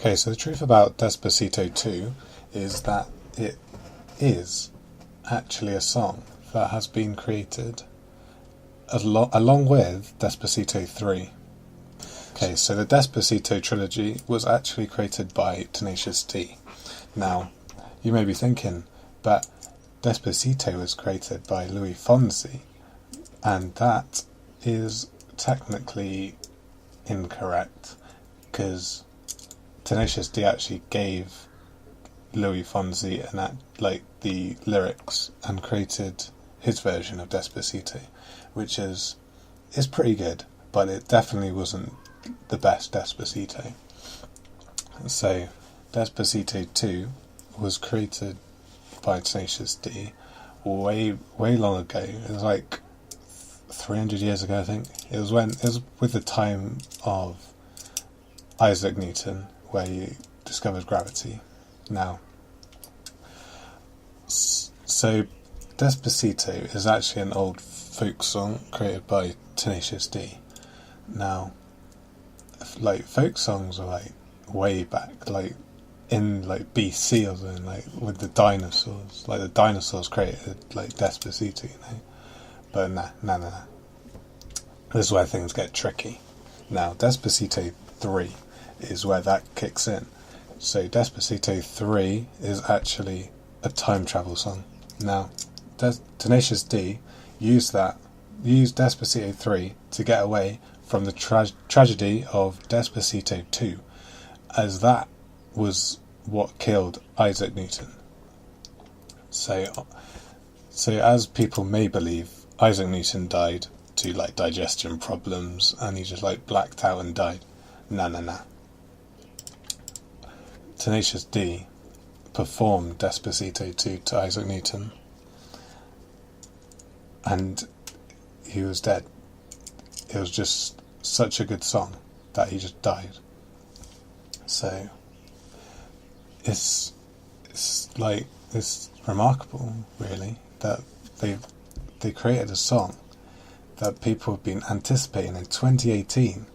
Okay, so the truth about Despacito 2 is that it is actually a song that has been created along with Despacito 3. Okay, so the Despacito trilogy was actually created by Tenacious D. Now, you may be thinking, but Despacito was created by Louis Fonsi, and that is technically incorrect, because Tenacious D actually gave Louis Fonsi the lyrics and created his version of Despacito, which is pretty good, but it definitely wasn't the best Despacito. So Despacito 2 was created by Tenacious D way long ago. It was like 300 years ago, I think. It was with the time of Isaac Newton, where he discovered gravity. Now, so Despacito is actually an old folk song created by Tenacious D. Now, folk songs are way back, in BC or something, with the dinosaurs. The dinosaurs created Despacito, But nah. This is where things get tricky. Now, Despacito 3 is where that kicks in. So Despacito 3 is actually a time travel song. Now, Tenacious D used Despacito 3 to get away from the tragedy of Despacito 2, as that was what killed Isaac Newton. So as people may believe, Isaac Newton died to digestion problems, and he just blacked out and died. Nah. Tenacious D performed Despacito 2 to Isaac Newton, and he was dead. It was just such a good song that he just died. So it's remarkable, really, that they created a song that people have been anticipating in 2018,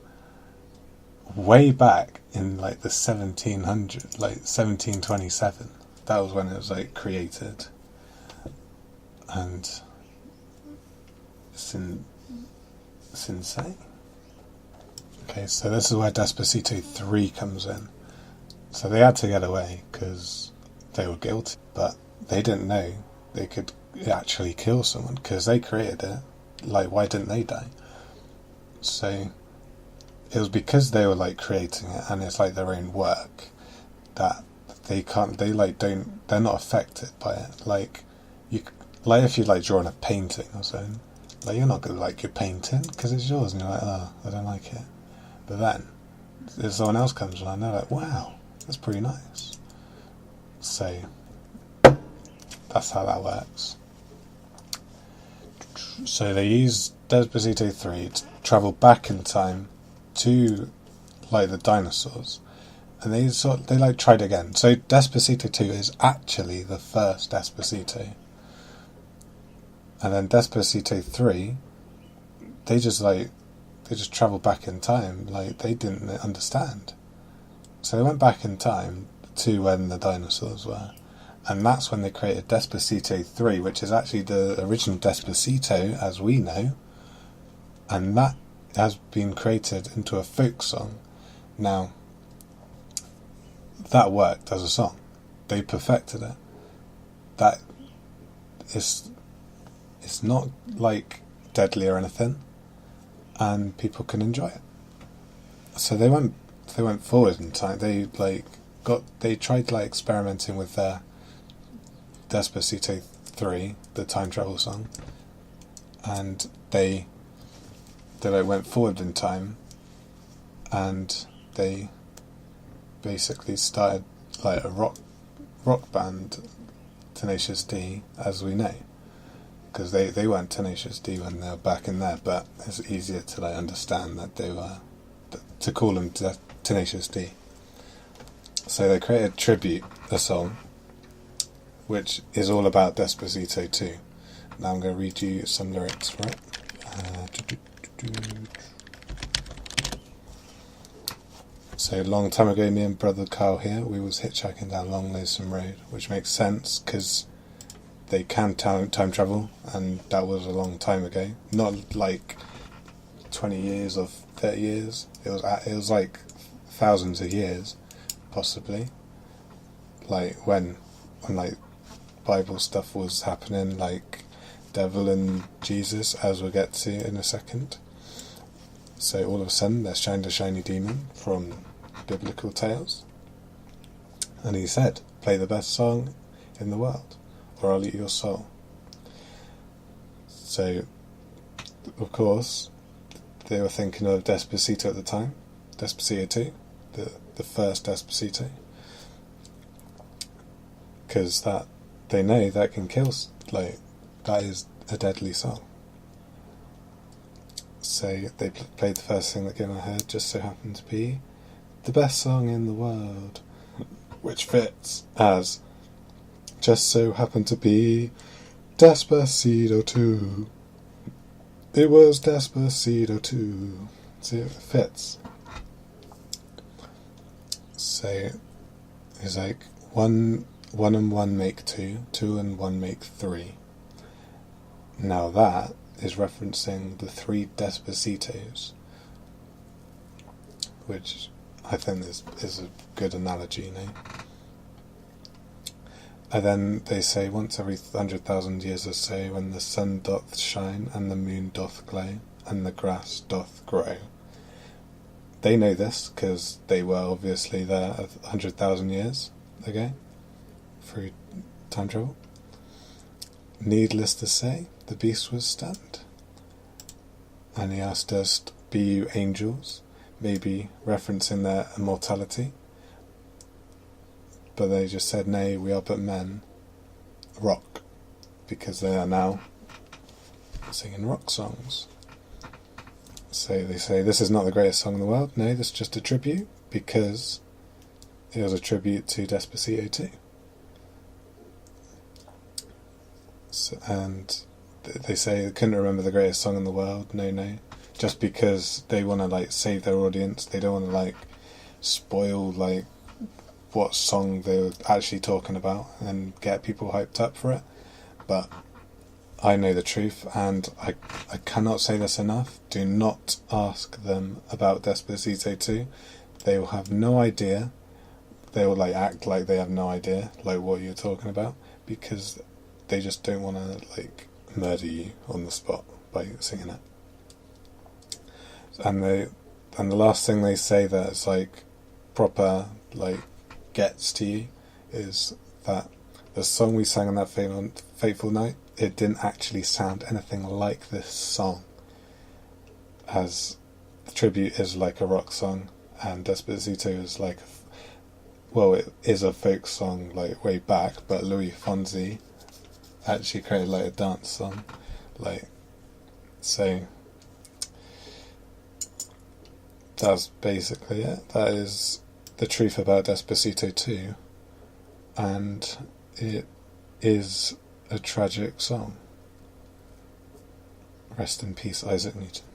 way back in the 1700s, 1727. That was when it was created, and it's insane. Okay, so this is where Despacito 3 comes in. So they had to get away because they were guilty, but they didn't know they could actually kill someone because they created it. Why didn't they die? So it was because they were creating it, and it's their own work, that they can't. They're not affected by it. If you're drawing a painting or something, you're not gonna like your painting because it's yours, and you're oh, I don't like it. But then if someone else comes along, they're wow, that's pretty nice. So that's how that works. So they use Despacito 3 to travel back in time to the dinosaurs, and they tried again. So Despacito 2 is actually the first Despacito, and then Despacito 3, they just travel back in time. They didn't understand, so they went back in time to when the dinosaurs were. And that's when they created Despacito 3, which is actually the original Despacito as we know. And that has been created into a folk song. Now, that worked as a song. They perfected it. That it's not deadly or anything, and people can enjoy it. So they went forward in time. They tried experimenting with their Despacito 3, the time travel song, and they went forward in time, and they basically started a rock band, Tenacious D, as we know, because they weren't Tenacious D when they were back in there, but it's easier to understand that they were, to call them Tenacious D. So they created Tribute, a song, which is all about Despacito 2. Now I'm going to read you some lyrics for it. So a long time ago, me and brother Carl here, we was hitchhiking down Long Lonesome Road, which makes sense because they can time travel, and that was a long time ago. Not like 20 years or 30 years. It was like thousands of years, possibly. Like when like Bible stuff was happening, like devil and Jesus, as we'll get to in a second. So all of a sudden there shined a shiny demon from biblical tales, and he said, play the best song in the world or I'll eat your soul. So of course they were thinking of Despacito at the time, Despacito 2, the first Despacito, because that they know that can kill, like that is a deadly song. So they played the first thing that came in my head, just so happened to be the best song in the world, which fits as just so happened to be Despacito 2. It was Despacito 2. See, it fits. So it's like one and one make two, two and one make three. Now that is referencing the 3 Despacitos, which I think is a good analogy, you know. And then they say, once every 100,000 years or so, when the sun doth shine, and the moon doth glow, and the grass doth grow. They know this, because they were obviously there 100,000 years ago, through time travel. Needless to say, the beast was stunned. And he asked us, be you angels? Maybe referencing their immortality. But they just said, nay, we are but men. Rock. Because they are now singing rock songs. So they say, this is not the greatest song in the world. No, this is just a tribute, because it was a tribute to Despacito 2. So, and they say they couldn't remember the greatest song in the world. No. Just because they want to like save their audience. They don't want to like spoil like what song they were actually talking about and get people hyped up for it. But I know the truth, and I cannot say this enough. Do not ask them about Despacito 2. They will have no idea. They will like act like they have no idea like what you're talking about, because they just don't want to like murder you on the spot by singing it. And the last thing they say that's like proper like gets to you is that the song we sang on that fateful night, it didn't actually sound anything like this song, as the tribute is like a rock song and Despacito is like it is a folk song like way back, but Louis Fonsi actually created like a dance song, like, so that's basically it. That is the truth about Despacito 2, and it is a tragic song. Rest in peace, Isaac Newton.